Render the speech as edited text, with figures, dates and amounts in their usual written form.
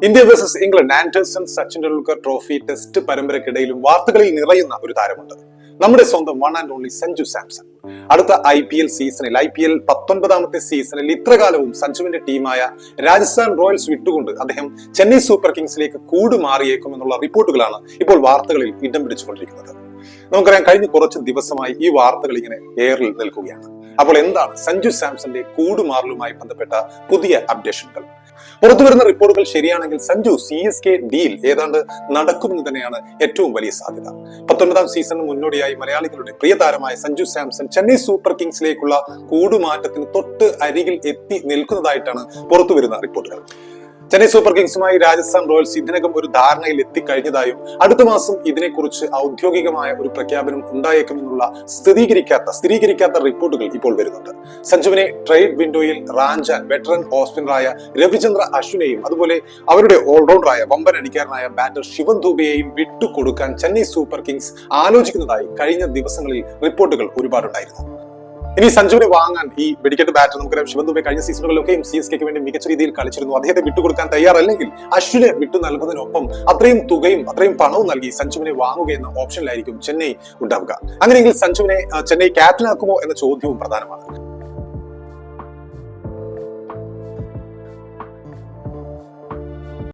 India versus England Anderson Sachin Tendulkar trophy test പരമ്പരക്കിടയിലും വാർത്തകളിൽ നിറയുന്ന ഒരു താരമുണ്ട്. നമ്മുടെ സ്വന്തം one and only Sanju Samson. അടുത്ത IPL സീസണിൽ IPL 19ാമത്തെ സീസണിൽ ഇത്രകാലവും സഞ്ജുവിന്റെ ടീമായ രാജസ്ഥാൻ റോയൽസ് വിട്ടുകൊണ്ട് അദ്ദേഹം ചെന്നൈ സൂപ്പർ കിങ്സിലേക്ക് കൂടുമാറിയേക്കുമെന്നുള്ള റിപ്പോർട്ടുകളാണ് ഇപ്പോൾ വാർത്തകളിൽ ഇടം പിടിച്ചുകൊണ്ടിരിക്കുന്നത്. നമുക്കറിയാം, കഴിഞ്ഞ കുറച്ച് ദിവസമായി ഈ വാർത്തകൾ ഇങ്ങനെ എയറിൽ നിൽക്കുകയാണ്. അപ്പോൾ എന്താണ് സഞ്ജു സാംസന്റെ കൂടുമാറലുമായി ബന്ധപ്പെട്ട പുതിയ അപ്ഡേഷനുകൾ? പുറത്തുവരുന്ന റിപ്പോർട്ടുകൾ ശരിയാണെങ്കിൽ സഞ്ജു CSK ഡീൽ ഏതാണ്ട് നടക്കുമെന്ന് തന്നെയാണ് ഏറ്റവും വലിയ സാധ്യത. 19ാം സീസണിന് മുന്നോടിയായി മലയാളികളുടെ പ്രിയ താരമായ സഞ്ജു സാംസൺ ചെന്നൈ സൂപ്പർ കിങ്സിലേക്കുള്ള കൂടുമാറ്റത്തിന് തൊട്ട് അരികിൽ എത്തി നിൽക്കുന്നതായിട്ടാണ് പുറത്തുവരുന്ന റിപ്പോർട്ടുകൾ. ചെന്നൈ സൂപ്പർ കിങ്സുമായി രാജസ്ഥാൻ റോയൽസ് ഇതിനകം ഒരു ധാരണയിൽ എത്തിക്കഴിഞ്ഞതായും അടുത്ത മാസം ഇതിനെക്കുറിച്ച് ഔദ്യോഗികമായ ഒരു പ്രഖ്യാപനം ഉണ്ടായേക്കുമെന്നുള്ള സ്ഥിരീകരിക്കാത്ത റിപ്പോർട്ടുകൾ ഇപ്പോൾ വരുന്നുണ്ട്. സഞ്ജുവിനെ ട്രേഡ് വിൻഡോയിൽ റാഞ്ചാൻ വെറ്ററൻ ഓസ്പിനറായ രവിചന്ദ്ര അശ്വിനെയും അതുപോലെ അവരുടെ ഓൾറൗണ്ടറായ വമ്പൻ അടിക്കാരനായ ബാറ്റർ ശിവൻ ദൂബെയെയും വിട്ടുകൊടുക്കാൻ ചെന്നൈ സൂപ്പർ കിങ്സ് ആലോചിക്കുന്നതായി കഴിഞ്ഞ ദിവസങ്ങളിൽ റിപ്പോർട്ടുകൾ ഒരുപാടുണ്ടായിരുന്നു. ഇനി സഞ്ജുവിനെ വാങ്ങാൻ ഈ വെടിക്കെട്ട് ബാറ്റർ, നമുക്കറിയാം ശിവൻ ദുബെ കഴിഞ്ഞ സീസണുകളിലൊക്കെയും CSKക്ക് വേണ്ടി മികച്ച രീതിയിൽ കളിച്ചിരുന്നു. അദ്ദേഹത്തെ വിട്ടുകൊടുക്കാൻ തയ്യാറല്ലെങ്കിൽ അശ്വിനെ വിട്ടു നൽകുന്നതിനൊപ്പം അത്രയും തുകയും അത്രയും പണവും നൽകി സഞ്ജുവിനെ വാങ്ങുക എന്ന ഓപ്ഷനിലായിരിക്കും ചെന്നൈ ഉണ്ടാവുക. അങ്ങനെയെങ്കിൽ സഞ്ജുവിനെ ചെന്നൈ ക്യാപ്റ്റനാക്കുമോ എന്ന ചോദ്യവും പ്രധാനമാണ്.